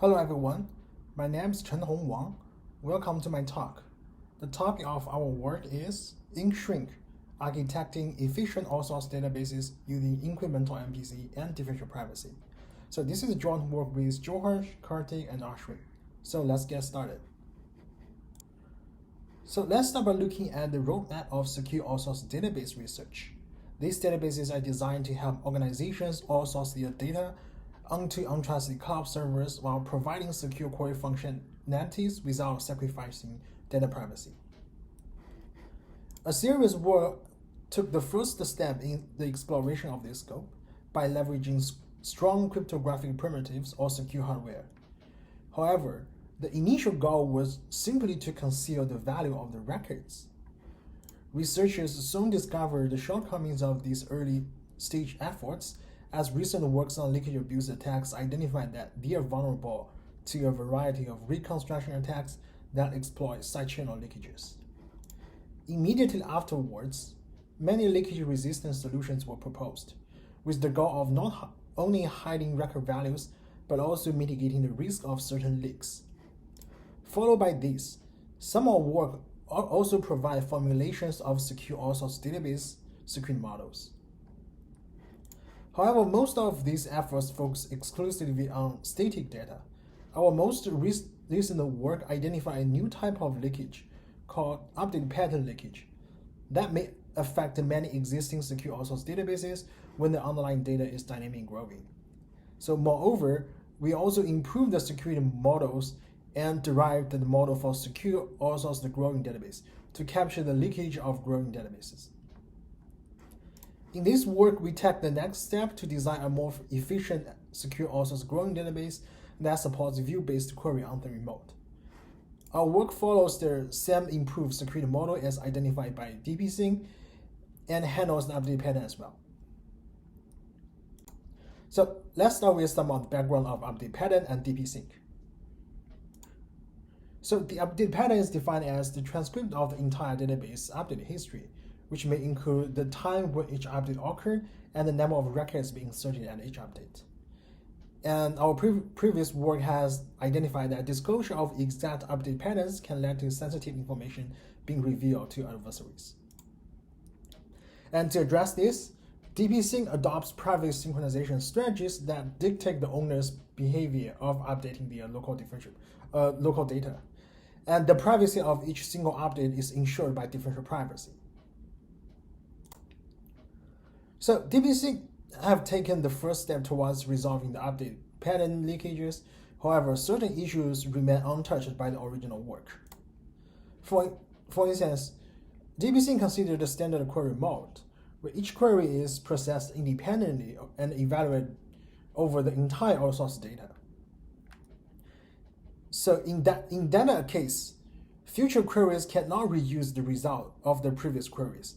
Hello everyone, my name is Chenghong Wang. Welcome to my talk. The topic of our work is Shrink, architecting efficient all-source databases using incremental MPC and differential privacy. So this is a joint work with Johes, Kartik, and Ashwin. So let's get started. So let's start by looking at the roadmap of secure all-source database research. These databases are designed to help organizations all-source their data onto untrusted cloud servers while providing secure query functionalities without sacrificing data privacy. A serious work took the first step in the exploration of this scope by leveraging strong cryptographic primitives or secure hardware. However, the initial goal was simply to conceal the value of the records. Researchers soon discovered the shortcomings of these early stage efforts, as recent works on leakage abuse attacks identified that they are vulnerable to a variety of reconstruction attacks that exploit side channel leakages. Immediately afterwards, many leakage-resistant solutions were proposed, with the goal of not only hiding record values, but also mitigating the risk of certain leaks. Followed by this, some of our work also provide formulations of secure all-source database security models. However, most of these efforts focus exclusively on static data. Our most recent work identified a new type of leakage called update pattern leakage that may affect many existing secure all-source databases when the underlying data is dynamically growing. So moreover, we also improved the security models and derived the model for secure all-source growing database to capture the leakage of growing databases. In this work, we take the next step to design a more efficient secure all-source growing database that supports view-based query on the remote. Our work follows the same improved security model as identified by DPSync and handles the update pattern as well. So let's start with some of the background of update pattern and DPSync. So the update pattern is defined as the transcript of the entire database update history, which may include the time when each update occurred and the number of records being inserted at each update. And our previous work has identified that disclosure of exact update patterns can lead to sensitive information being revealed to adversaries. And to address this, DPSync adopts private synchronization strategies that dictate the owner's behavior of updating their local data. And the privacy of each single update is ensured by differential privacy. So DPSync have taken the first step towards resolving the update pattern leakages. However, certain issues remain untouched by the original work. For instance, DPSync considered the standard query mode, where each query is processed independently and evaluated over the entire all-source data. So in that case, future queries cannot reuse the result of the previous queries.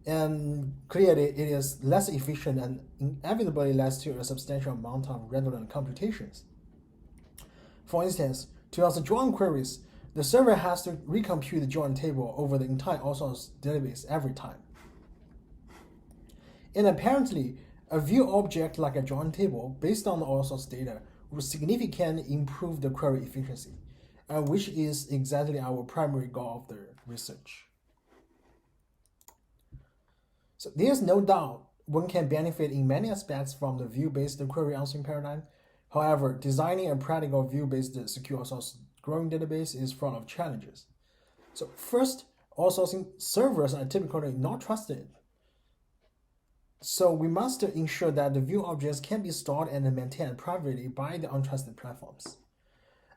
And clearly, it is less efficient and inevitably leads to a substantial amount of redundant computations. For instance, to answer join queries, the server has to recompute the join table over the entire all-source database every time. And apparently, a view object like a join table based on the all-source data would significantly improve the query efficiency, which is exactly our primary goal of the research. So there's no doubt one can benefit in many aspects from the view-based query answering paradigm. However, designing a practical view-based secure all-source growing database is full of challenges. So first, all-sourcing servers are typically not trusted. So we must ensure that the view objects can be stored and maintained privately by the untrusted platforms.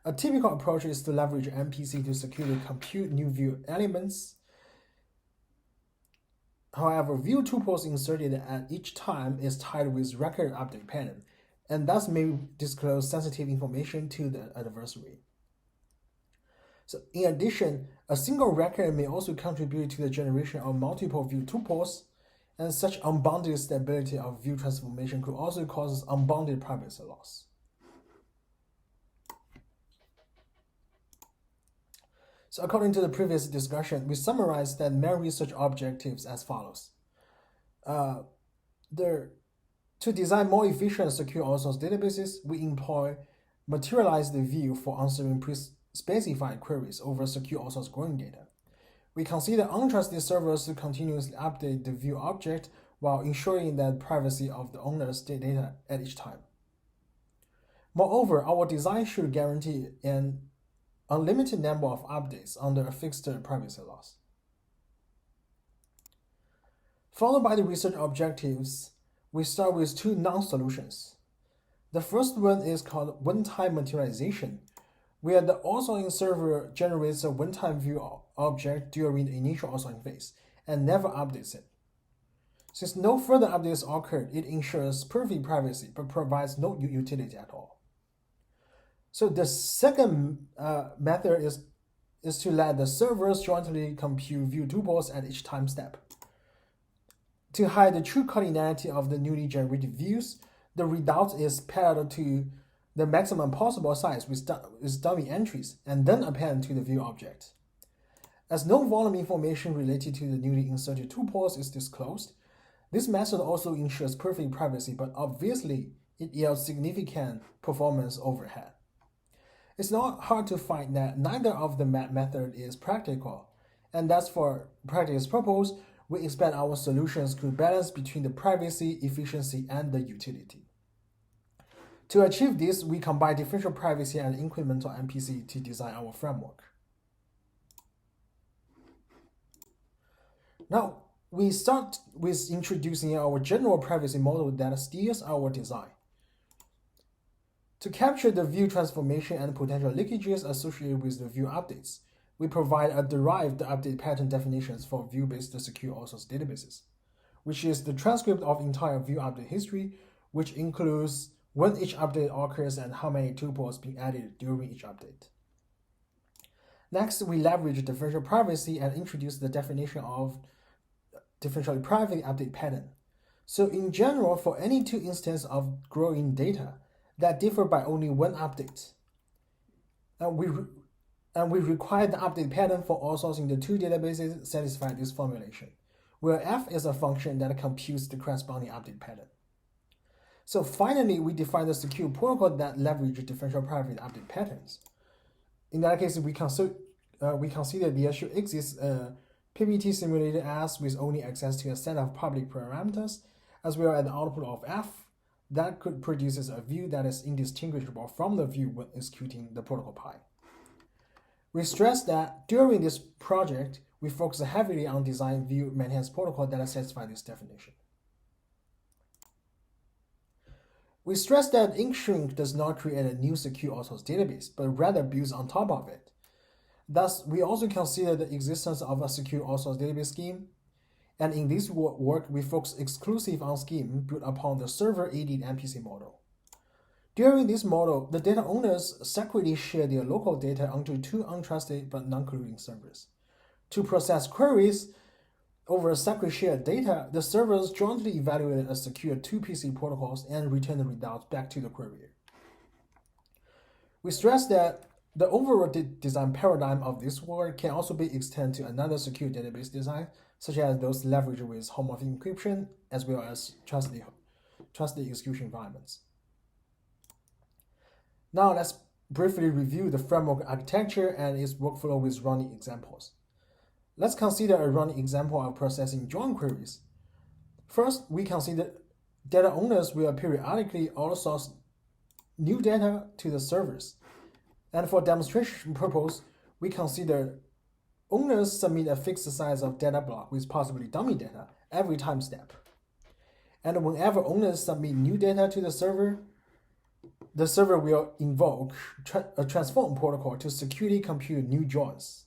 A typical approach is to leverage MPC to securely compute new view elements. However, view tuples inserted at each time is tied with record update pattern, and thus may disclose sensitive information to the adversary. So in addition, a single record may also contribute to the generation of multiple view tuples, and such unbounded stability of view transformation could also cause unbounded privacy loss. So according to the previous discussion, we summarized the main research objectives as follows. To design more efficient secure all-source databases, we employ materialize the view for answering pre-specified queries over secure outsourced growing data. We consider untrusted servers to continuously update the view object while ensuring that privacy of the owner's data at each time. Moreover, our design should guarantee an unlimited number of updates under a fixed privacy loss. Followed by the research objectives, we start with two non-solutions. The first one is called one-time materialization, where the outsourcing server generates a one-time view object during the initial outsourcing phase and never updates it. Since no further updates occurred, it ensures perfect privacy but provides no utility at all. So the second method is to let the servers jointly compute view tuples at each time step. To hide the true cardinality of the newly generated views, the result is parallel to the maximum possible size with dummy entries and then append to the view object. As no volume information related to the newly inserted tuples is disclosed, this method also ensures perfect privacy, but obviously it yields significant performance overhead. It's not hard to find that neither of the method is practical, and thus for practice purpose, we expect our solutions could balance between the privacy, efficiency, and the utility. To achieve this, we combine differential privacy and incremental MPC to design our framework. Now, we start with introducing our general privacy model that steers our design. To capture the view transformation and potential leakages associated with the view updates, we provide a derived update pattern definitions for view-based secure outsourced databases, which is the transcript of entire view update history, which includes when each update occurs and how many tuples being added during each update. Next, we leverage differential privacy and introduce the definition of differentially private update pattern. So in general, for any two instances of growing data that differ by only one update, and we require the update pattern for outsourcing the two databases satisfy this formulation, where f is a function that computes the corresponding update pattern. So finally, we define the secure protocol that leverage differential private update patterns. In that case, we consider there should exist a PPT simulated as with only access to a set of public parameters, as well as the output of f that could produces a view that is indistinguishable from the view when executing the protocol pi. We stress that during this project, we focus heavily on design view maintenance protocol that satisfy this definition. We stress that Incremental does not create a new secure outsourced database, but rather builds on top of it. Thus, we also consider the existence of a secure outsourced database scheme, and in this work, we focus exclusively on scheme built upon the server-aided MPC model. During this model, the data owners separately share their local data onto two untrusted but non-colluding servers. To process queries over separate shared data, the servers jointly evaluate a secure 2PC protocols and return the results back to the querier. We stress that the overall design paradigm of this work can also be extended to another secure database design, such as those leveraged with homomorphic encryption, as well as trusted execution environments. Now let's briefly review the framework architecture and its workflow with running examples. Let's consider a running example of processing join queries. First, we consider data owners will periodically outsource new data to the servers. And for demonstration purpose, we consider owners submit a fixed size of data block with possibly dummy data every time step. And whenever owners submit new data to the server will invoke a transform protocol to securely compute new joins.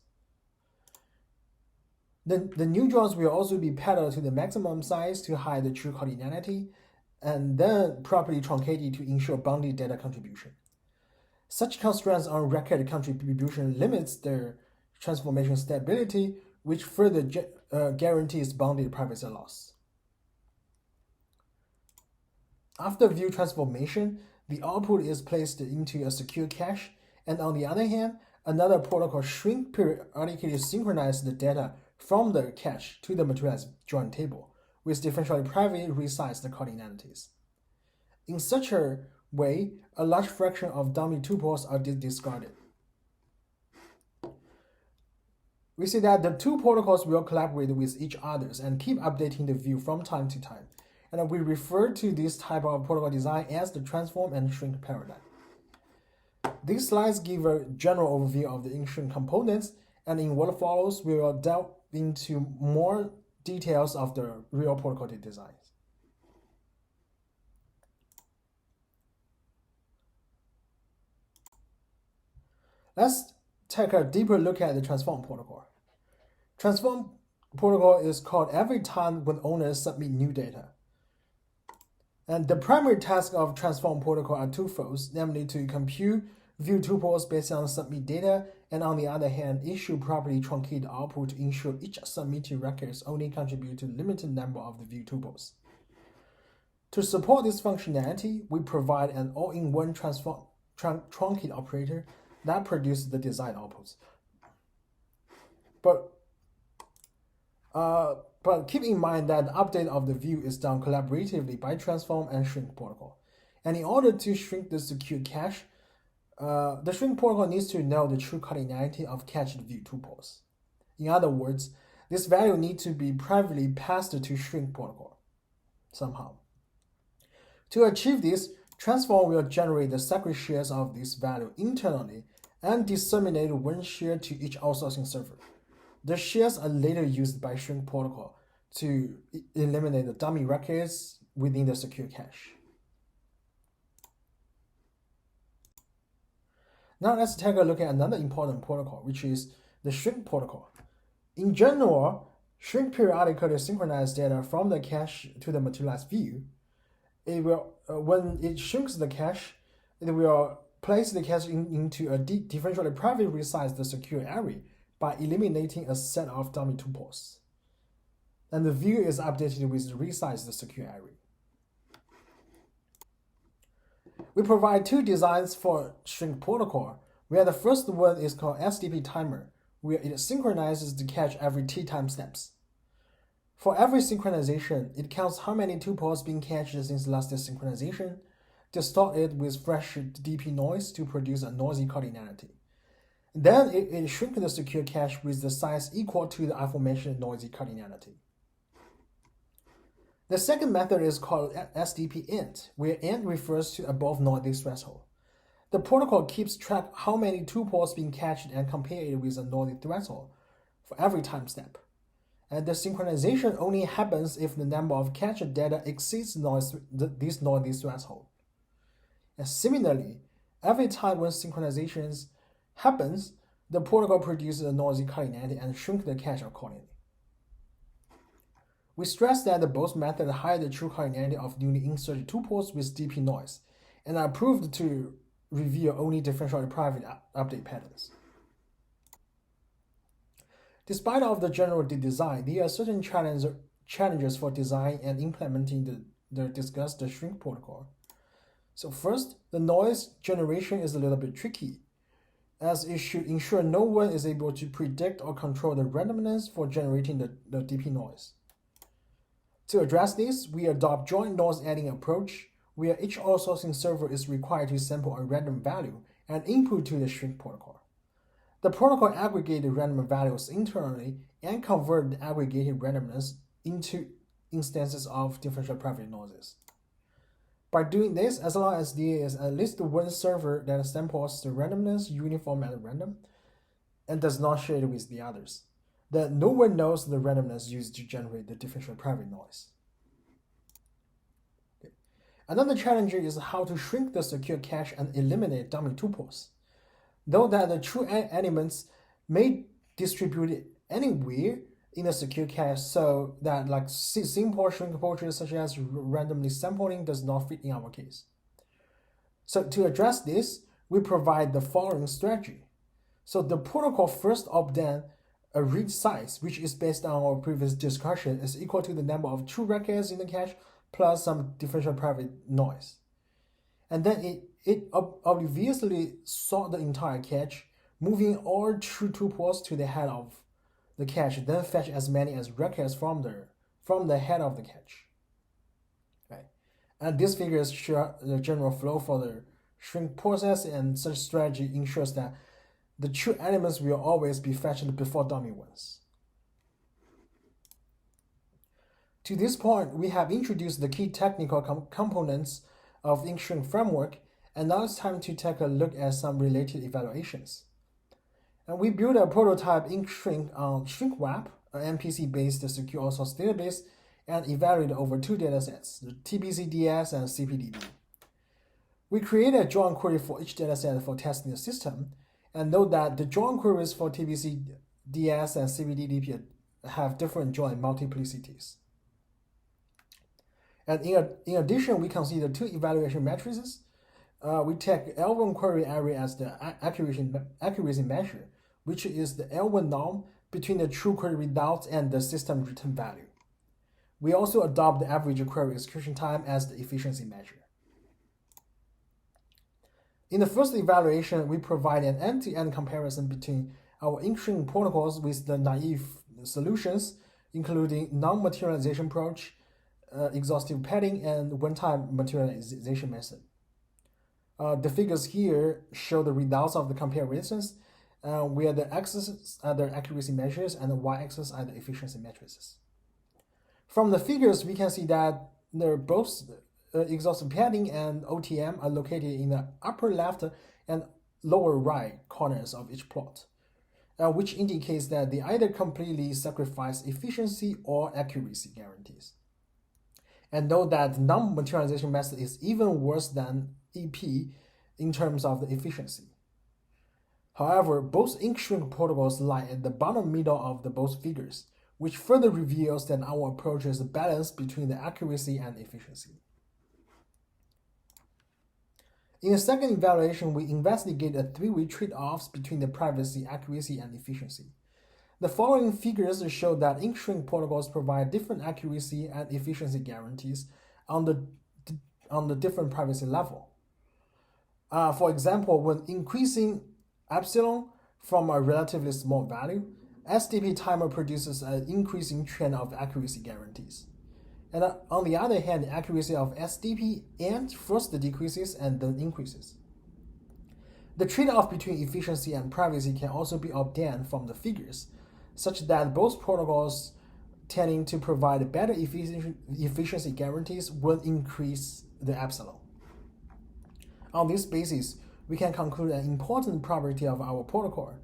The new joins will also be parallel to the maximum size to hide the true cardinality, and then properly truncated to ensure bounded data contribution. Such constraints on record contribution limits their transformation stability, which further guarantees bounded privacy loss. After view transformation, the output is placed into a secure cache, and on the other hand, another protocol shrink periodically synchronizes the data from the cache to the materialized join table, with differentially private resized cardinalities. In such a way, a large fraction of dummy tuples are discarded. We see that the two protocols will collaborate with each other and keep updating the view from time to time. And we refer to this type of protocol design as the transform and shrink paradigm. These slides give a general overview of the in-shrink components, and in what follows, we will delve into more details of the real protocol designs. Let's take a deeper look at the transform protocol. Transform protocol is called every time when owners submit new data. And the primary task of transform protocol are twofold, namely to compute view tuples based on submit data, and on the other hand, issue properly truncated output to ensure each submitted records only contribute to a limited number of the view tuples. To support this functionality, we provide an all-in-one truncated operator that produces the desired outputs. But keep in mind that the update of the view is done collaboratively by transform and shrink protocol. And in order to shrink the secure cache, the shrink protocol needs to know the true cardinality of cached view tuples. In other words, this value needs to be privately passed to shrink protocol somehow. To achieve this, transform will generate the secret shares of this value internally and disseminate one share to each outsourcing server. The shares are later used by shrink protocol to eliminate the dummy records within the secure cache. Now let's take a look at another important protocol, which is the shrink protocol. In general, shrink periodically synchronize data from the cache to the materialized view. It will, when it shrinks the cache, it will place the cache into a differentially privately resized secure array by eliminating a set of dummy tuples. And the view is updated with the resized secure array. We provide two designs for shrink protocol, where the first one is called SDP timer, where it synchronizes the cache every t time steps. For every synchronization, it counts how many tuples being cached since last synchronization, distort it with fresh DP noise to produce a noisy cardinality. Then it shrinks the secure cache with the size equal to the aforementioned noisy cardinality. The second method is called SDP int, where int refers to above noisy threshold. The protocol keeps track how many tuples being cached and compare it with a noisy threshold for every time step. And the synchronization only happens if the number of cached data exceeds this noisy threshold. And similarly, every time when synchronizations happens, the protocol produces a noisy cardinality and shrinks the cache accordingly. We stress that both methods hide the true cardinality of newly inserted tuples with DP noise and are proved to reveal only differentially private update patterns. Despite of the general design, there are certain challenges for design and implementing the discussed shrink protocol. So first, the noise generation is a little bit tricky, as it should ensure no one is able to predict or control the randomness for generating the DP noise. To address this, we adopt joint noise adding approach, where each outsourcing server is required to sample a random value and input to the shrink protocol. The protocol aggregates the random values internally and convert the aggregated randomness into instances of differential private noises. By doing this, as long as there is at least one server that samples the randomness uniform at random and does not share it with the others, then no one knows the randomness used to generate the differential private noise. Okay. Another challenge is how to shrink the secure cache and eliminate dummy tuples. Though that the true elements may distribute anywhere in the secure cache, so that like simple shrink approaches such as randomly sampling does not fit in our case. So to address this, we provide the following strategy. So the protocol first obtains a read size, which is based on our previous discussion, is equal to the number of true records in the cache plus some differential private noise. And then it obviously sort the entire cache, moving all true tuples to the head of the cache, then fetch as many as records from the head of the cache. Right. And these figures show the general flow for the shrink process, and such strategy ensures that the true elements will always be fetched before dummy ones. To this point, we have introduced the key technical components of Ink-Shrink framework, and now it's time to take a look at some related evaluations. And we built a prototype Ink-Shrink on ShrinkWrap, an MPC-based secure outsourced database, and evaluated over 2 datasets, the TBC-DS and CPDB. We created a join query for each dataset for testing the system, and note that the join queries for TBC-DS and CPDB have different join multiplicities. And in addition, we consider 2 evaluation matrices. We take L1 query area as the accuracy measure, which is the L1 norm between the true query results and the system return value. We also adopt the average query execution time as the efficiency measure. In the first evaluation, we provide an end-to-end comparison between our Ink-Shrink protocols with the naive solutions, including non-materialization approach, exhaustive padding, and one-time materialization method. The figures here show the results of the comparisons, where the x-axis are the accuracy measures and the y-axis are the efficiency matrices. From the figures, we can see that they're both exhaustive padding and OTM are located in the upper left and lower right corners of each plot, which indicates that they either completely sacrifice efficiency or accuracy guarantees. And note that the non-materialization method is even worse than EP in terms of the efficiency. However, both Ink-Shrink protocols lie at the bottom middle of both figures, which further reveals that our approach is a balance between the accuracy and efficiency. In the second evaluation, we investigate the 3-way trade-offs between the privacy, accuracy, and efficiency. The following figures show that Ink-Shrink protocols provide different accuracy and efficiency guarantees on the different privacy level. For example, when increasing epsilon from a relatively small value, SDP timer produces an increasing trend of accuracy guarantees. And on the other hand, the accuracy of SDP first decreases and then increases. The trade-off between efficiency and privacy can also be obtained from the figures, such that both protocols tending to provide better efficiency guarantees will increase the epsilon. On this basis, we can conclude an important property of our protocol.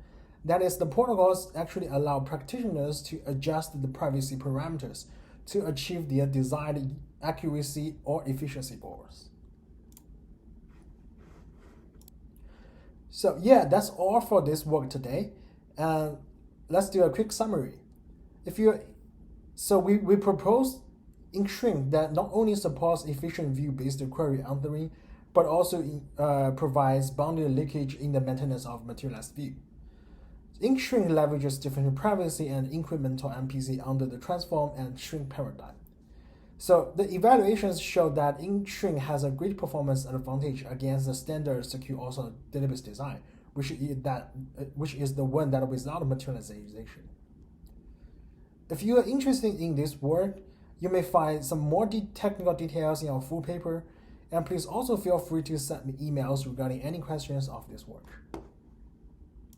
That is, the protocols actually allow practitioners to adjust the privacy parameters to achieve their desired accuracy or efficiency goals. So yeah, that's all for this work today. Let's do a quick summary. We propose Ink-Shrink that not only supports efficient view-based query authoring, but also provides boundary leakage in the maintenance of materialized view. Ink-Shrink leverages differential privacy and incremental MPC under the transform and shrink paradigm. So the evaluations show that Ink-Shrink has a great performance advantage against the standard secure outsourced database design, which is the one that without materialization. If you are interested in this work, you may find some more technical details in our full paper, and please also feel free to send me emails regarding any questions of this work.